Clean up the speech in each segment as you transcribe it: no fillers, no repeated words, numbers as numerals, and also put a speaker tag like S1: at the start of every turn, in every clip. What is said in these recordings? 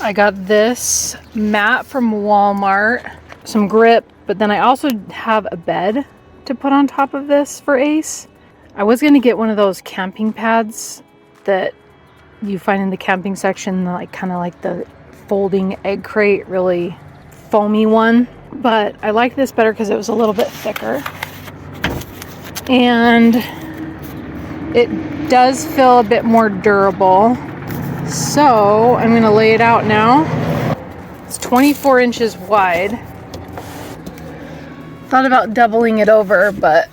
S1: I got this mat from Walmart, some grip, but then I also have a bed to put on top of this for Ace. I was gonna get one of those camping pads that you find in the camping section, like kind of like the folding egg crate, really foamy one. But I like this better because it was a little bit thicker. And it does feel a bit more durable. So I'm gonna lay it out now. It's 24 inches wide. Thought about doubling it over, but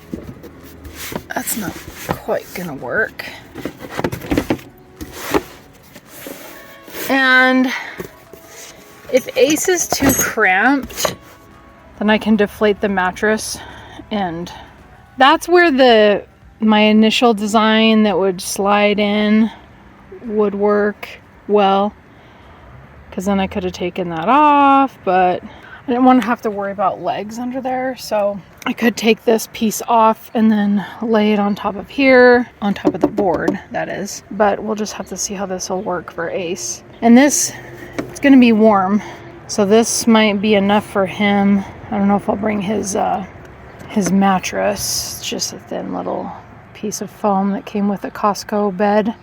S1: that's not quite gonna work. And if Ace is too cramped, then I can deflate the mattress, and that's where my initial design that would slide in would work well, because then I could have taken that off, but I didn't want to have to worry about legs under there, so I could take this piece off and then lay it on top of here, on top of the board, that is. But we'll just have to see how this will work for Ace. And this, it's going to be warm, so this might be enough for him. I don't know if I'll bring his mattress. It's just a thin little piece of foam that came with a Costco bed,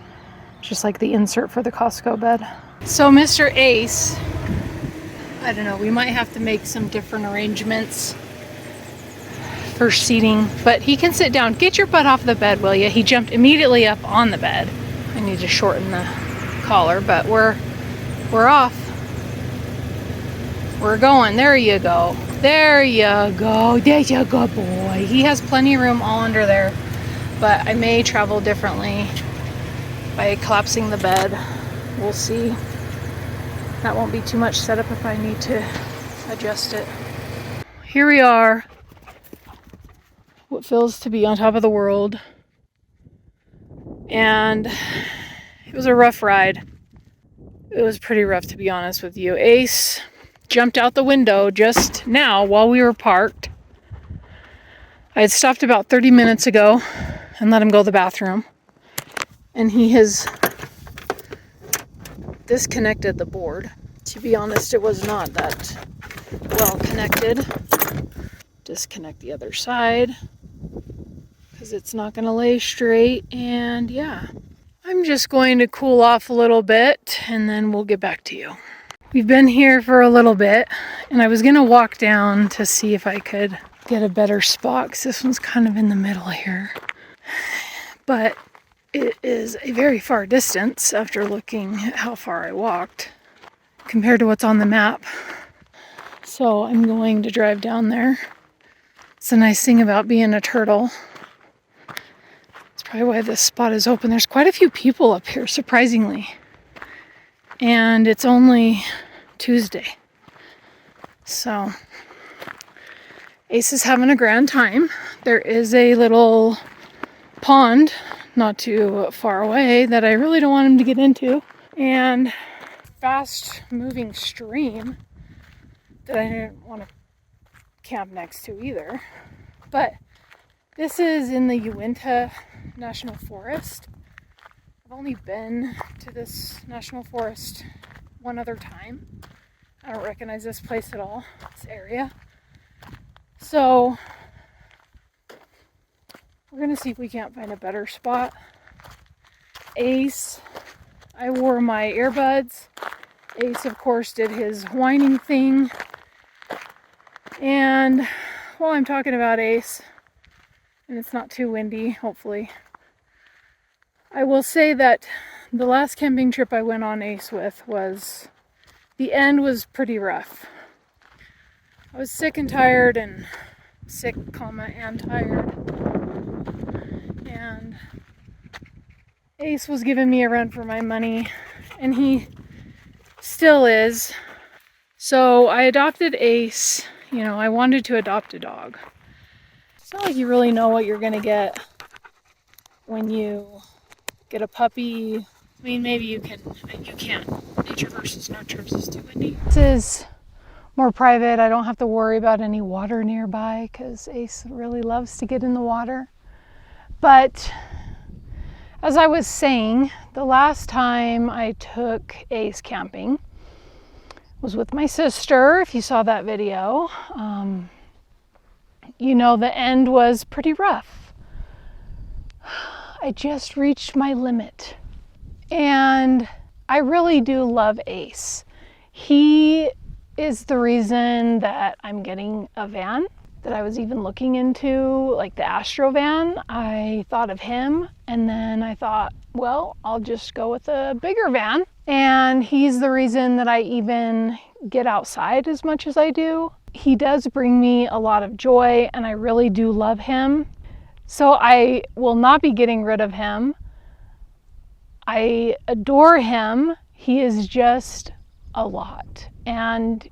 S1: just like the insert for the Costco bed. So Mr. Ace, I don't know, we might have to make some different arrangements for seating, but he can sit down. Get your butt off the bed, will you? He jumped immediately up on the bed. I need to shorten the collar, but we're off. We're going. There you go. There you go. There you go, boy. He has plenty of room all under there, but I may travel differently by collapsing the bed. We'll see. That won't be too much setup if I need to adjust it. Here we are. What feels to be on top of the world. And it was a rough ride. It was pretty rough, to be honest with you. Ace jumped out the window just now while we were parked. I had stopped about 30 minutes ago and let him go to the bathroom. And he has disconnected the board. To be honest, it was not that well connected. Disconnect the other side because it's not going to lay straight. And yeah, I'm just going to cool off a little bit and then we'll get back to you. We've been here for a little bit and I was going to walk down to see if I could get a better spot because this one's kind of in the middle here. But it is a very far distance after looking at how far I walked compared to what's on the map. So I'm going to drive down there. It's the nice thing about being a turtle. It's probably why this spot is open. There's quite a few people up here, surprisingly. And it's only Tuesday. So Ace is having a grand time. There is a little pond not too far away that I really don't want him to get into. And fast moving stream that I didn't want to camp next to either. But this is in the Uinta National Forest. I've only been to this national forest one other time. I don't recognize this place at all, this area. So we're gonna see if we can't find a better spot. Ace, I wore my earbuds. Ace, of course, did his whining thing. And while I'm talking about Ace, and it's not too windy, hopefully, I will say that the last camping trip I went on Ace with the end was pretty rough. I was sick and tired, and sick, and tired. And Ace was giving me a run for my money, and he still is. So I adopted Ace. You know, I wanted to adopt a dog. It's not like you really know what you're gonna get when you get a puppy. I mean, maybe you can. You can't. Nature versus nurture is too windy. This is more private. I don't have to worry about any water nearby because Ace really loves to get in the water. But as I was saying, the last time I took Ace camping, was with my sister, if you saw that video. You know, the end was pretty rough. I just reached my limit. And I really do love Ace. He is the reason that I'm getting a van, that I was even looking into, like the Astro van. I thought of him, and then I thought, well, I'll just go with a bigger van. And he's the reason that I even get outside as much as I do. He does bring me a lot of joy, and I really do love him. So I will not be getting rid of him. I adore him. He is just a lot. And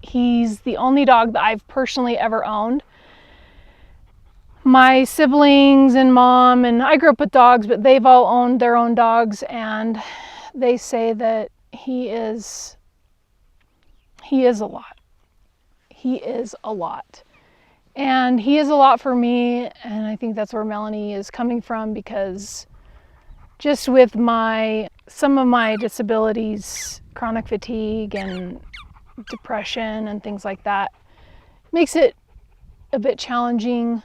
S1: he's the only dog that I've personally ever owned. My siblings and mom, and I grew up with dogs, but they've all owned their own dogs, and they say that he is a lot. He is a lot. And he is a lot for me, and I think that's where Melanie is coming from, because just with some of my disabilities, chronic fatigue and depression and things like that, makes it a bit challenging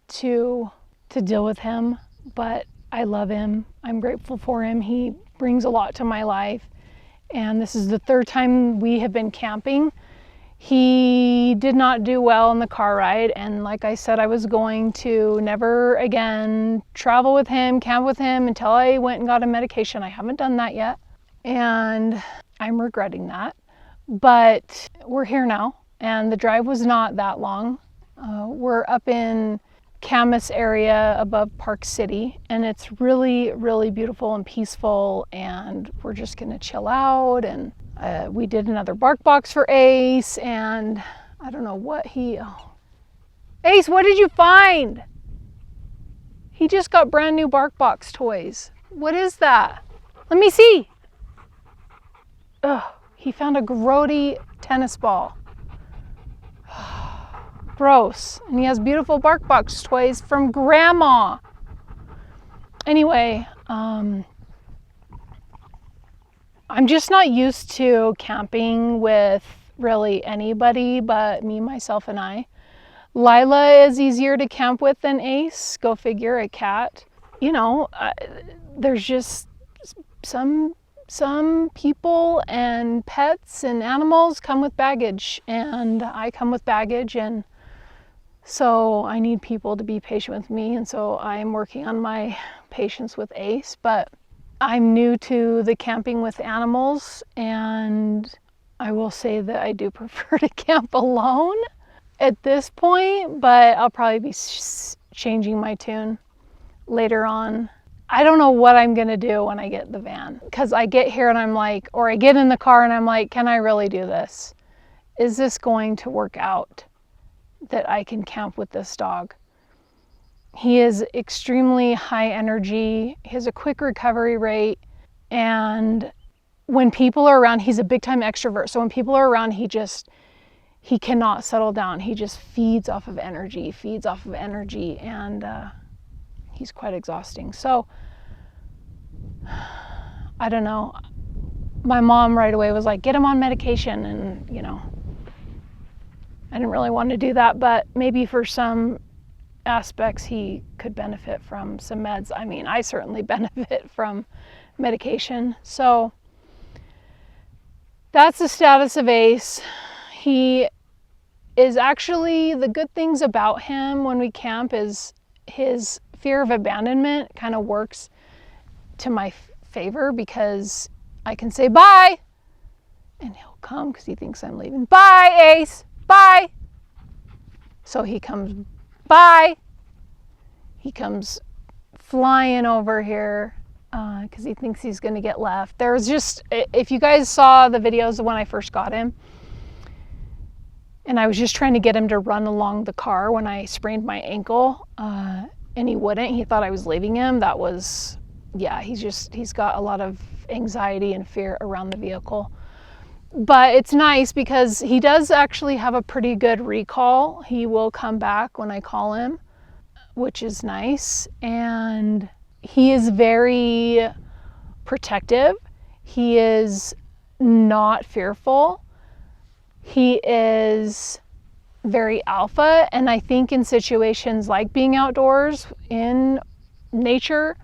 S1: to deal with him. But I love him. I'm grateful for him. He brings a lot to my life. And this is the third time we have been camping. He did not do well in the car ride, and like I said, I was going to never again travel with him, camp with him, until I went and got a medication. I haven't done that yet, and I'm regretting that. But we're here now, and the drive was not that long. We're up in Camas area above Park City, and it's really, really beautiful and peaceful, and we're just gonna chill out. And we did another bark box for Ace, and I don't know what Ace, what did you find? He just got brand new bark box toys. What is that? Let me see. He found a grody tennis ball. Gross. And he has beautiful bark box toys from Grandma. Anyway, I'm just not used to camping with really anybody but me, myself, and I. Lila is easier to camp with than Ace. Go figure, a cat. You know, there's just some people and pets and animals come with baggage, and I come with baggage, and so I need people to be patient with me, and so I'm working on my patience with Ace. But I'm new to the camping with animals, and I will say that I do prefer to camp alone at this point, but I'll probably be changing my tune later on. I don't know what I'm gonna do when I get the van, because I get here and I'm like, or I get in the car and I'm like, can I really do this? Is this going to work out that I can camp with this dog? He is extremely high energy. He has a quick recovery rate. And when people are around, he's a big time extrovert. So when people are around, he cannot settle down. He just feeds off of energy, and he's quite exhausting. So I don't know. My mom right away was like, get him on medication. And, you know, I didn't really want to do that, but maybe for some aspects he could benefit from some meds. I mean, I certainly benefit from medication. So that's the status of Ace. He is actually, the good things about him when we camp is his fear of abandonment kind of works to my favor, because I can say bye and he'll come because he thinks I'm leaving. Bye, Ace, bye. So he comes, bye. He comes flying over here because he thinks he's going to get left. There was just, if you guys saw the videos of when I first got him, and I was just trying to get him to run along the car when I sprained my ankle, and he wouldn't. He thought I was leaving him. That was, yeah, he's got a lot of anxiety and fear around the vehicle. But it's nice because he does actually have a pretty good recall. He will come back when I call him, which is nice. And he is very protective. He is not fearful. He is very alpha, and I think in situations like being outdoors in nature,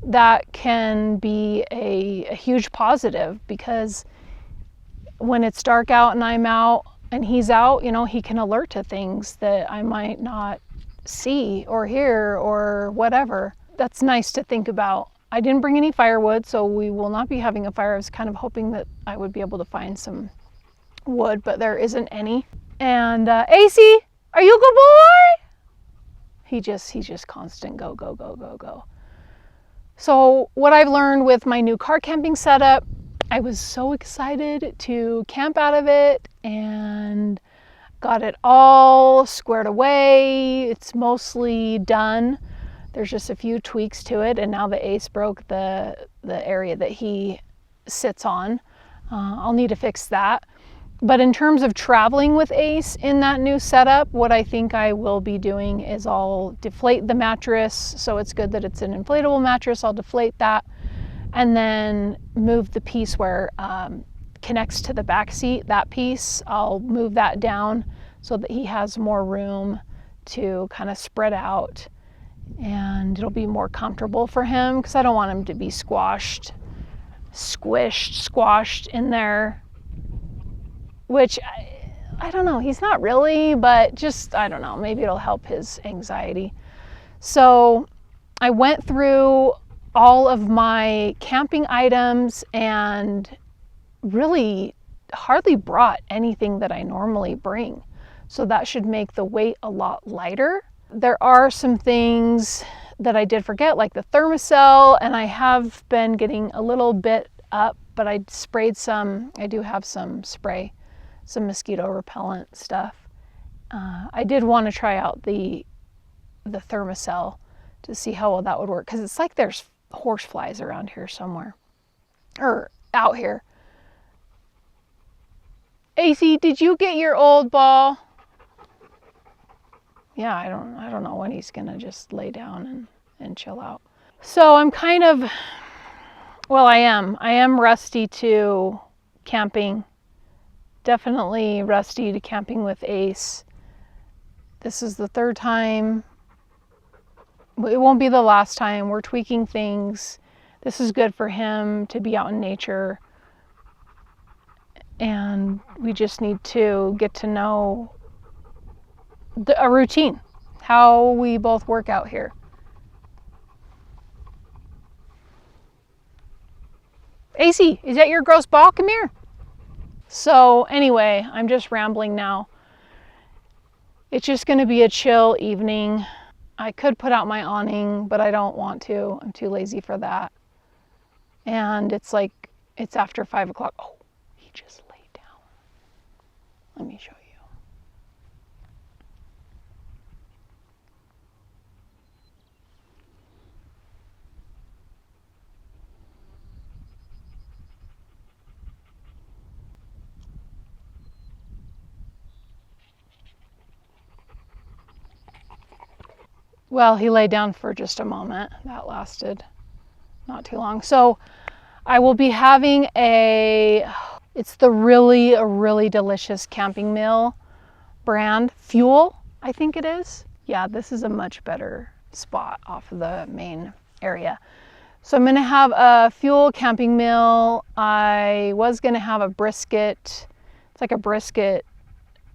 S1: that can be a huge positive, because when it's dark out and I'm out and he's out, he can alert to things that I might not see or hear or whatever. That's nice to think about. I didn't bring any firewood, so we will not be having a fire. I was kind of hoping that I would be able to find some wood, but there isn't any. And AC, are you a good boy? He's just constant go, go, go, go, go. So what I've learned with my new car camping setup, I was so excited to camp out of it and got it all squared away. It's mostly done. There's just a few tweaks to it, and now the Ace broke the area that he sits on. I'll need to fix that. But in terms of traveling with Ace in that new setup, what I think I will be doing is I'll deflate the mattress. So it's good that it's an inflatable mattress. I'll deflate that and then move the piece where connects to the back seat, that piece. I'll move that down so that he has more room to kind of spread out, and it'll be more comfortable for him, because I don't want him to be squashed in there. Which, I don't know, he's not really, but just, I don't know, maybe it'll help his anxiety. So I went through all of my camping items and really hardly brought anything that I normally bring. So that should make the weight a lot lighter. There are some things that I did forget, like the thermocell, and I have been getting a little bit up, but I sprayed some. I do have some spray, some mosquito repellent stuff. I did want to try out the thermocell to see how well that would work, because it's like there's horse flies around here somewhere, or out here. AC, did you get your old ball? Yeah, I don't know when he's gonna just lay down and chill out. So I'm kind of, well, I am rusty to camping. Definitely rusty to camping with Ace. This is the third time. It won't be the last time. We're tweaking things. This is good for him to be out in nature. And we just need to get to know a routine, how we both work out here. AC, is that your gross ball? Come here. So anyway, I'm just rambling now. It's just going to be a chill evening. I could put out my awning, but I don't want to. I'm too lazy for that. And it's after 5 o'clock. Oh, he just laid down. Let me show you. Well, he lay down for just a moment. That lasted not too long. So I will be having it's the really delicious camping meal brand, Fuel, I think it is. Yeah, this is a much better spot off of the main area. So I'm gonna have a Fuel camping meal. I was gonna have a brisket. It's like a brisket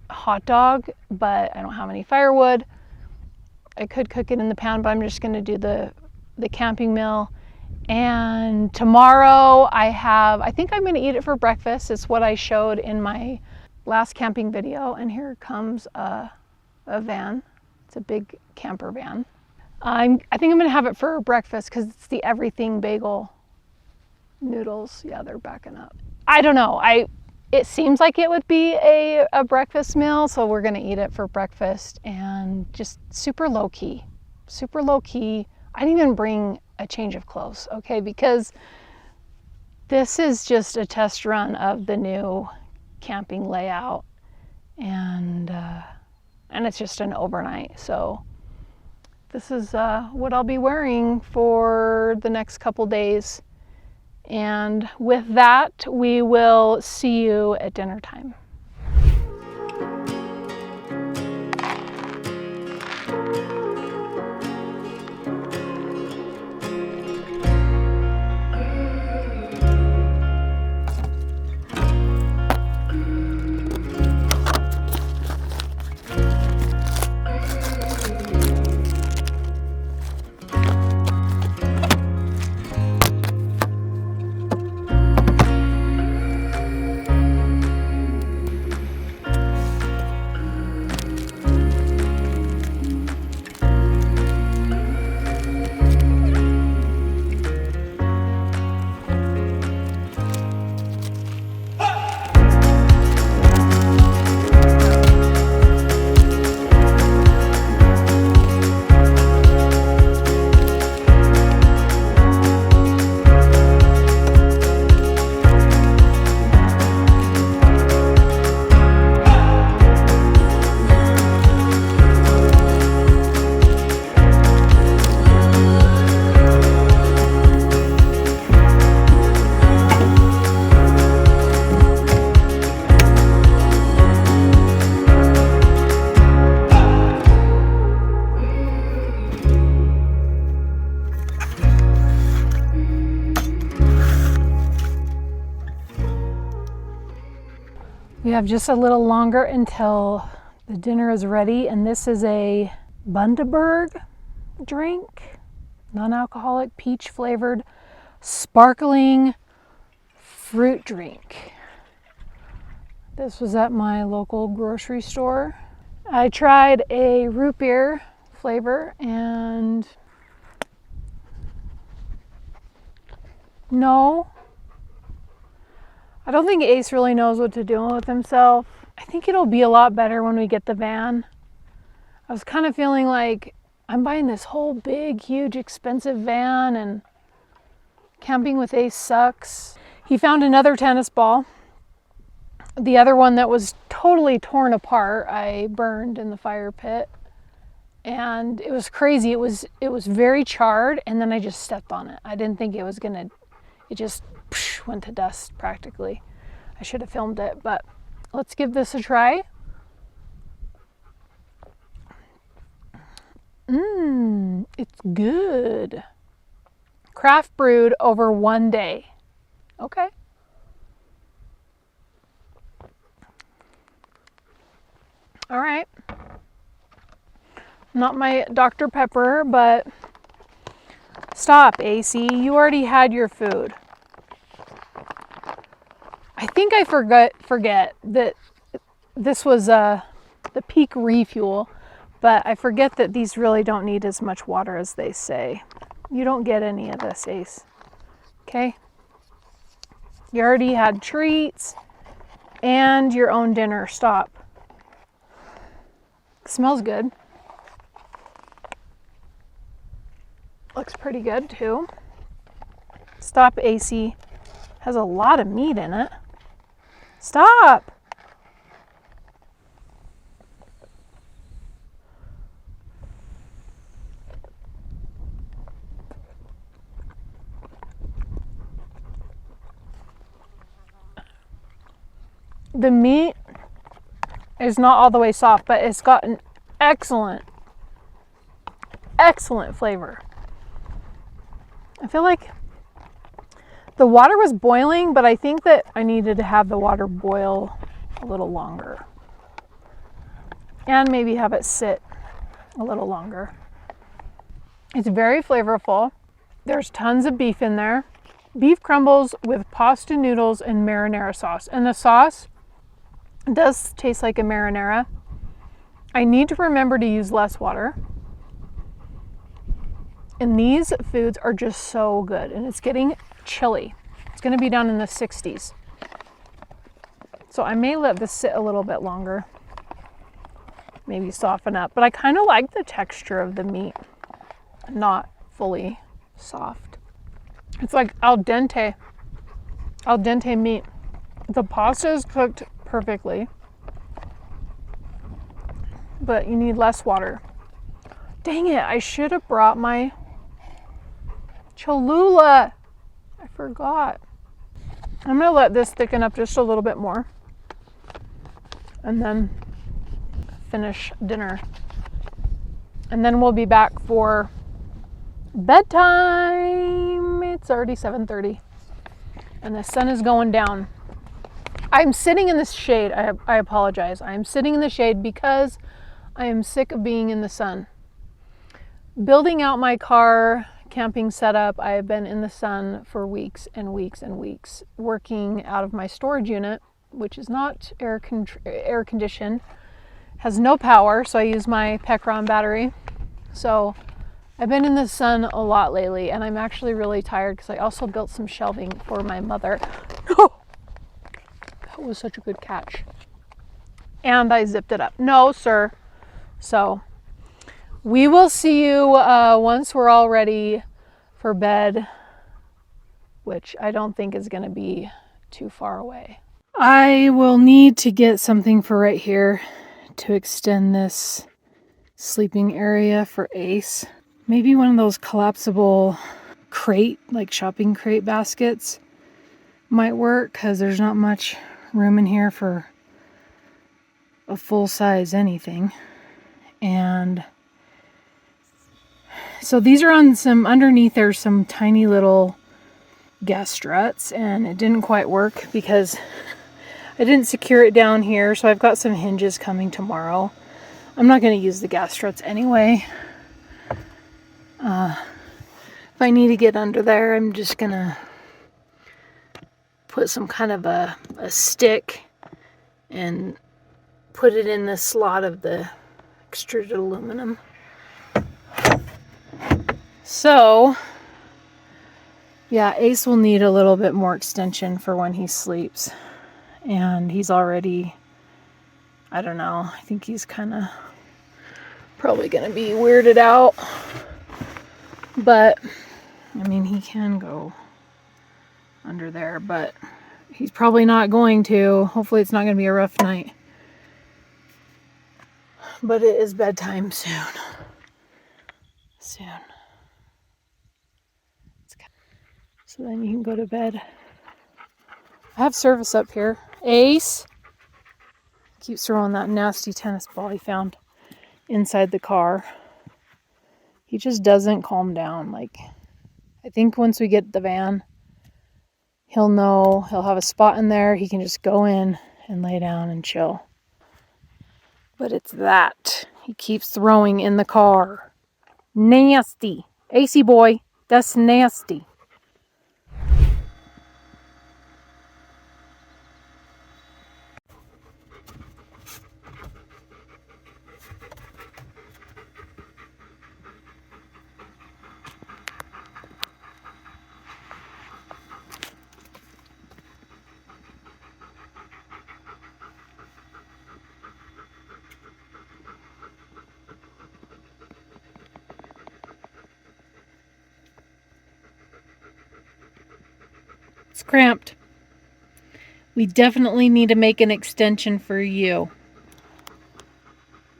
S1: hot dog, but I don't have any firewood. I could cook it in the pan, but I'm just going to do the camping meal. And tomorrow I think I'm going to eat it for breakfast. It's what I showed in my last camping video. And here comes a van. It's a big camper van. I think I'm going to have it for breakfast because it's the everything bagel noodles. Yeah, they're backing up. I don't know. It seems like it would be a breakfast meal, so we're gonna eat it for breakfast, and just super low key. I didn't even bring a change of clothes, okay? Because this is just a test run of the new camping layout, and it's just an overnight. So this is what I'll be wearing for the next couple days. And with that, we will see you at dinner time. We have just a little longer until the dinner is ready, and this is a Bundaberg drink, non-alcoholic, peach flavored, sparkling fruit drink. This was at my local grocery store. I tried a root beer flavor and no, I don't think Ace really knows what to do with himself. I think it'll be a lot better when we get the van. I was kind of feeling like I'm buying this whole big, huge, expensive van and camping with Ace sucks. He found another tennis ball. The other one that was totally torn apart, I burned in the fire pit. And it was crazy. It was very charred, and then I just stepped on it. I didn't think it was gonna, it just went to dust practically. I should have filmed it, but let's give this a try. It's good. Craft brewed over 1 day. Okay. All right. Not my Dr. Pepper, but stop, AC. You already had your food. I think I forget that this was the peak refuel, but I forget that these really don't need as much water as they say. You don't get any of this, Ace. Okay? You already had treats and your own dinner. Stop. Smells good. Looks pretty good too. Stop, AC. Has a lot of meat in it. Stop. The meat is not all the way soft, but it's got an excellent flavor. I feel like the water was boiling, but I think that I needed to have the water boil a little longer. And maybe have it sit a little longer. It's very flavorful. There's tons of beef in there. Beef crumbles with pasta noodles and marinara sauce. And the sauce does taste like a marinara. I need to remember to use less water. And these foods are just so good. And it's getting chilly. It's going to be down in the 60s. So I may let this sit a little bit longer. Maybe soften up. But I kind of like the texture of the meat. Not fully soft. It's like al dente meat. The pasta is cooked perfectly, but you need less water. Dang it, I should have brought my Cholula. I forgot. I'm gonna let this thicken up just a little bit more and then finish dinner. And then we'll be back for bedtime. It's already 7:30 and the sun is going down. I'm sitting in the shade. I apologize. I'm sitting in the shade because I am sick of being in the sun. Building out my car camping setup, I have been in the sun for weeks and weeks and weeks, working out of my storage unit, which is not air conditioned, has no power, so I use my Pecron battery. So I've been in the sun a lot lately, and I'm actually really tired because I also built some shelving for my mother. Oh, that was such a good catch. And I zipped it up. No, sir. So we will see you once we're all ready for bed, which I don't think is going to be too far away. I will need to get something for right here to extend this sleeping area for Ace. Maybe one of those collapsible crate, like shopping crate baskets might work, because there's not much room in here for a full size anything. And so these are on some, underneath there's some tiny little gas struts, and it didn't quite work because I didn't secure it down here, so I've got some hinges coming tomorrow. I'm not going to use the gas struts anyway. If I need to get under there, I'm just going to put some kind of a stick and put it in the slot of the extruded aluminum. So, yeah, Ace will need a little bit more extension for when he sleeps. And he's already, I don't know, I think he's kind of probably going to be weirded out. But, I mean, he can go under there, but he's probably not going to. Hopefully it's not going to be a rough night. But it is bedtime soon. So then you can go to bed. I have service up here. Ace keeps throwing that nasty tennis ball he found inside the car. He just doesn't calm down. Like, I think once we get the van, he'll know, he'll have a spot in there. He can just go in and lay down and chill. But it's that he keeps throwing in the car. Nasty. AC boy, that's nasty. It's cramped. We definitely need to make an extension for you.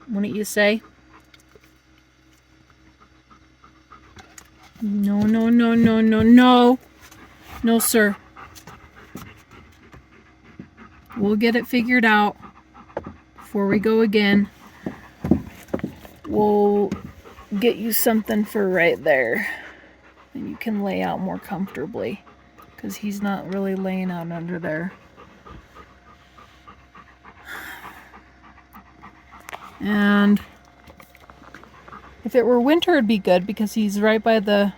S1: Wouldn't you say? No, no, no, no, no, no. No, sir. We'll get it figured out before we go again. We'll get you something for right there. And you can lay out more comfortably. Because he's not really laying out under there. And if it were winter, it'd be good because he's right by the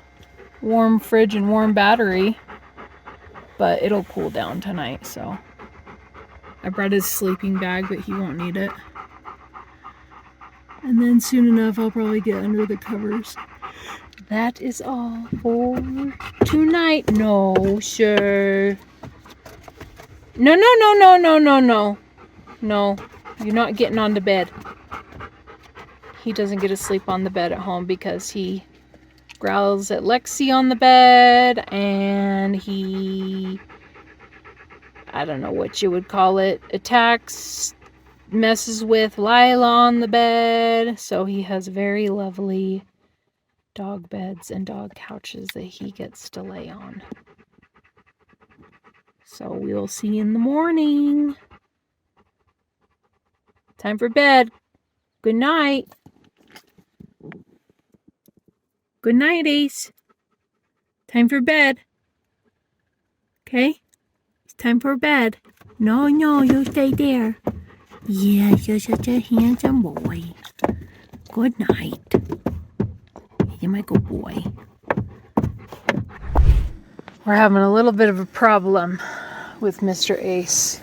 S1: warm fridge and warm battery. But it'll cool down tonight, so. I brought his sleeping bag, but he won't need it. And then soon enough, I'll probably get under the covers. That is all for tonight. No, sir. No, no, no, no, no, no, no. No, you're not getting on the bed. He doesn't get to sleep on the bed at home because he growls at Lexi on the bed and he, I don't know what you would call it, attacks, messes with Lila on the bed. So he has very lovely dog beds and dog couches that he gets to lay on. So we'll see you in the morning. Time for bed. Good night. Good night, Ace. Time for bed. Okay? It's time for bed. No, no, you stay there. Yes, you're such a handsome boy. Good night. You're my good boy. We're having a little bit of a problem with Mr. Ace.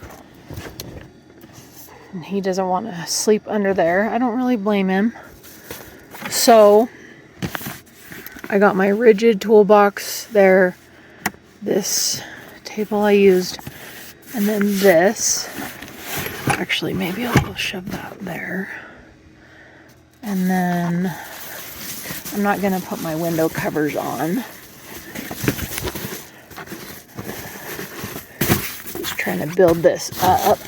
S1: He doesn't want to sleep under there. I don't really blame him. So, I got my rigid toolbox there. This table I used. And then this. Actually, maybe I'll shove that there. And then I'm not going to put my window covers on. Just trying to build this up.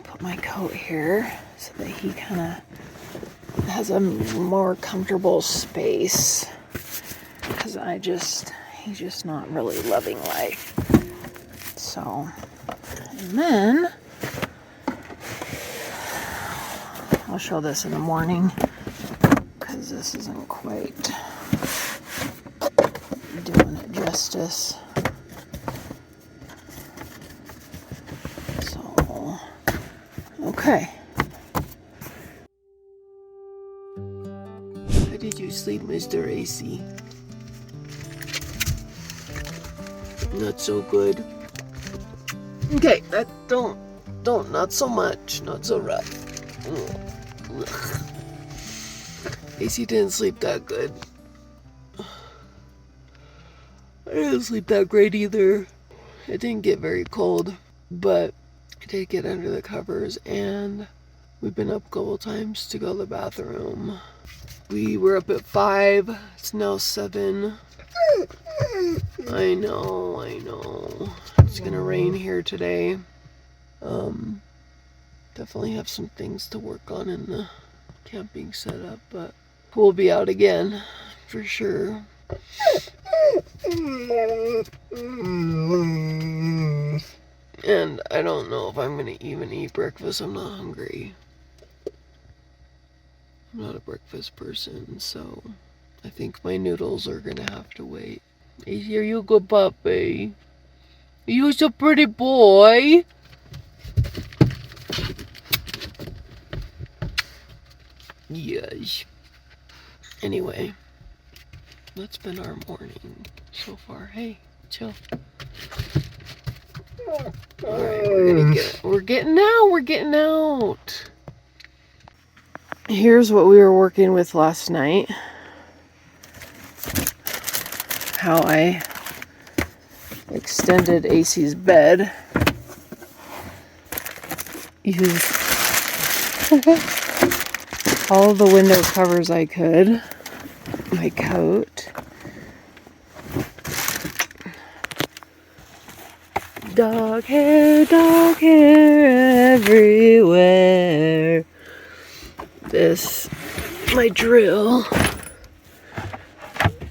S1: Put my coat here so that he kind of has a more comfortable space. Because he's just not really loving life. So, and then I'll show this in the morning because this isn't quite doing it justice. Okay.
S2: How did you sleep, Mr. AC? Not so good. Okay, not so much, not so rough. Ugh. AC didn't sleep that good. I didn't sleep that great either. It didn't get very cold, but I did get under the covers, and we've been up a couple times to go to the bathroom. We were up at 5, it's now 7. I know. It's gonna rain here today. Definitely have some things to work on in the camping setup, but we'll be out again for sure. And I don't know if I'm gonna even eat breakfast. I'm not hungry. I'm not a breakfast person, so I think my noodles are gonna have to wait. Are you a good puppy? You're so pretty boy. Yes. Anyway, that's been our morning so far. Hey, chill. Alright, we're getting out.
S1: Here's what we were working with last night. How I extended AC's bed. Used all the window covers I could. My coat. Dog hair everywhere. This, my drill.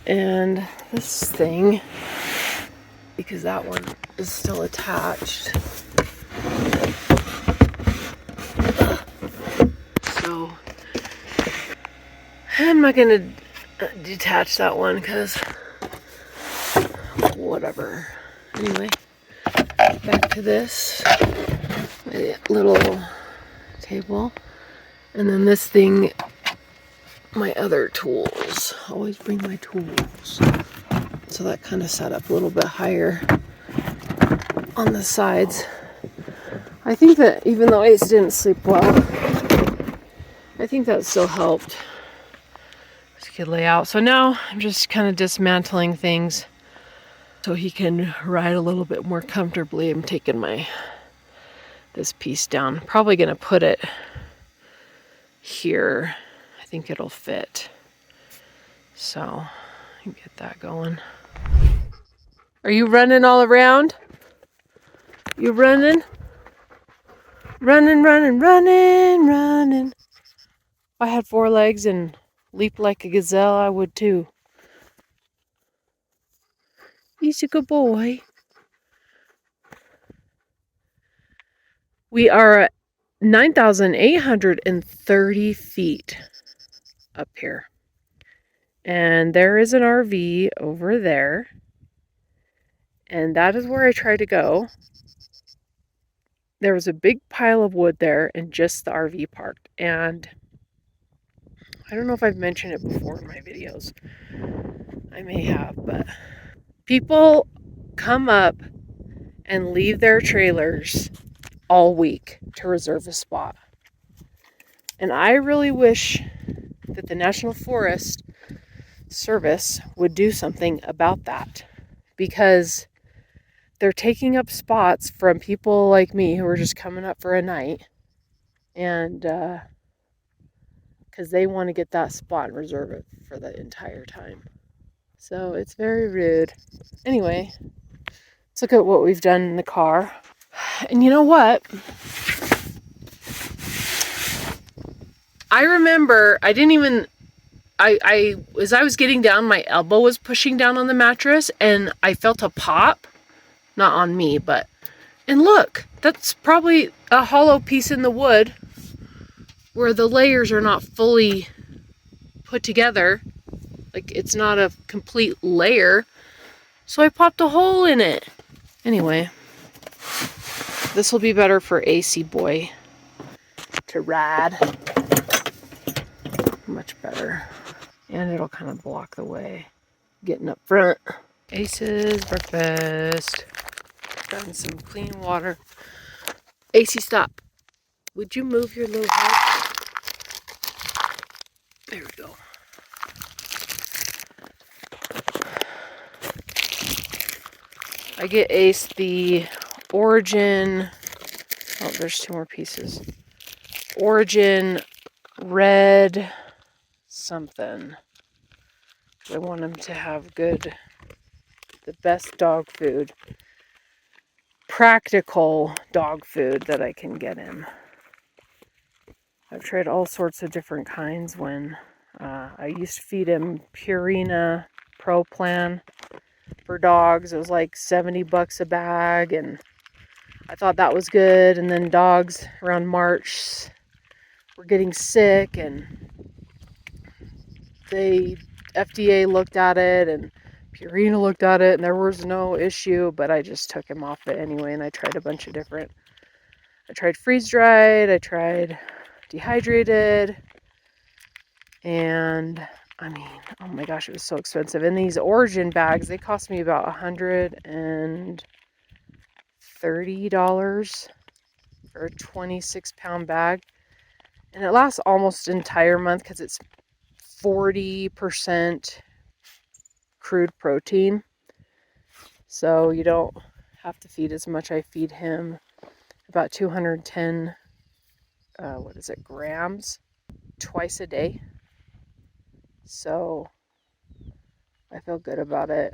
S1: And this thing, because that one is still attached. So, I'm not gonna detach that one because whatever. Anyway, back to this, my little table. And then this thing, my other tools. Always bring my tools. So that kind of set up a little bit higher on the sides. I think that even though Ace didn't sleep well, I think that still helped. So he could lay out. So now I'm just kind of dismantling things so he can ride a little bit more comfortably. I'm taking this piece down. Probably gonna put it here. I think it'll fit. So I can get that going. Are you running all around? You running? Running. If I had 4 legs and leaped like a gazelle, I would too. He's a good boy. We are at 9,830 feet up here. And there is an RV over there. And that is where I tried to go. There was a big pile of wood there and just the RV parked. And I don't know if I've mentioned it before in my videos. I may have, but people come up and leave their trailers all week to reserve a spot. And I really wish that the National Forest Service would do something about that, because they're taking up spots from people like me who are just coming up for a night, and because they want to get that spot and reserve it for the entire time. So it's very rude. Anyway, let's look at what we've done in the car. And you know what? I remember I as I was getting down, my elbow was pushing down on the mattress and I felt a pop. Not on me, and look, that's probably a hollow piece in the wood where the layers are not fully put together. Like, it's not a complete layer. So I popped a hole in it. Anyway, this will be better for AC boy. to ride. Much better. And it'll kind of block the way getting up front. Ace's breakfast. Got some clean water. AC, stop. Would you move your little head? There we go. I get Ace the Origin. Oh, there's 2 more pieces. Origin red something. I want him to have the best dog food. Practical dog food that I can get him. I've tried all sorts of different kinds when I used to feed him Purina Pro Plan for dogs. It was like $70 a bag, and I thought that was good. And then dogs around March were getting sick, and the FDA looked at it, and Purina looked at it, and there was no issue, but I just took him off it anyway, and I tried a bunch of different. I tried freeze-dried, I tried dehydrated, and I mean, oh my gosh, it was so expensive. And these Origin bags, they cost me about $130 for a 26-pound bag, and it lasts almost an entire month because it's 40% crude protein, so you don't have to feed as much. I feed him about 210 grams twice a day, so I feel good about it,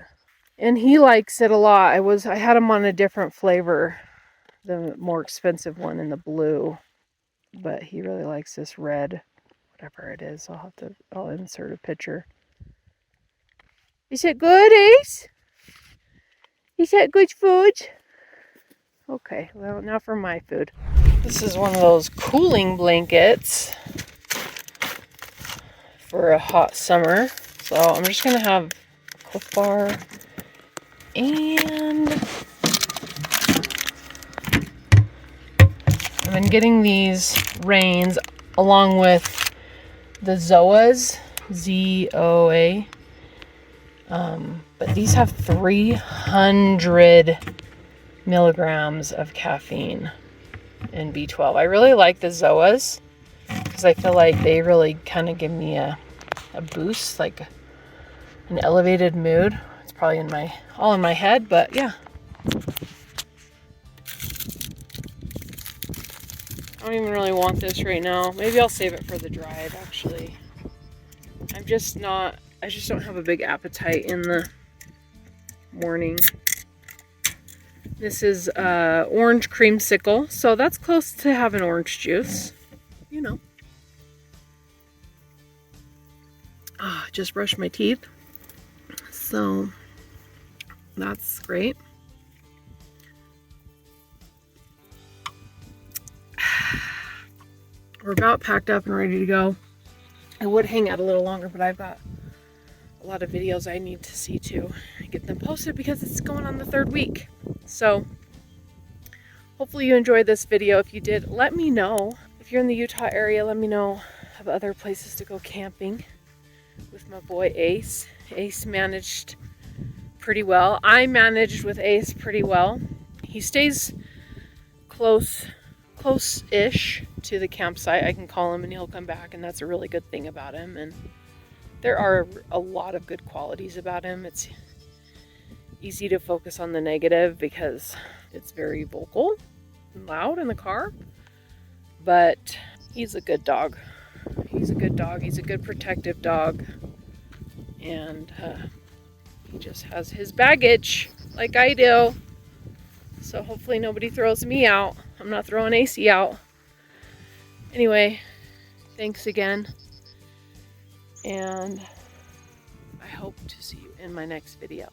S1: and he likes it a lot. I had him on a different flavor, the more expensive one in the blue, but he really likes this red, whatever it is. I'll insert a picture. Is it good, Ace? Is that good food? Okay, well, now for my food. This is one of those cooling blankets for a hot summer. So I'm just going to have a Cliff Bar, and I've been getting these Rains along with the Zoas, Z-O-A. But these have 300 milligrams of caffeine and B12. I really like the Zoas because I feel like they really kind of give me a boost, like an elevated mood. It's probably all in my head, but yeah. I don't even really want this right now. Maybe I'll save it for the drive, actually. I just don't have a big appetite in the morning. This is orange creamsicle, so that's close to having orange juice, you know. Just brushed my teeth, so that's great. We're about packed up and ready to go. I would hang out a little longer, but I've got a lot of videos I need to see to get them posted because it's going on the 3rd week. So hopefully you enjoyed this video. If you did, let me know. If you're in the Utah area, let me know of other places to go camping with my boy Ace. Ace managed pretty well. I managed with Ace pretty well. He stays close-ish to the campsite. I can call him and he'll come back, and that's a really good thing about him. And there are a lot of good qualities about him. It's easy to focus on the negative because it's very vocal and loud in the car, but he's a good dog. He's a good dog. He's a good protective dog, and he just has his baggage like I do. So hopefully nobody throws me out. I'm not throwing AC out. Anyway, thanks again, and I hope to see you in my next video.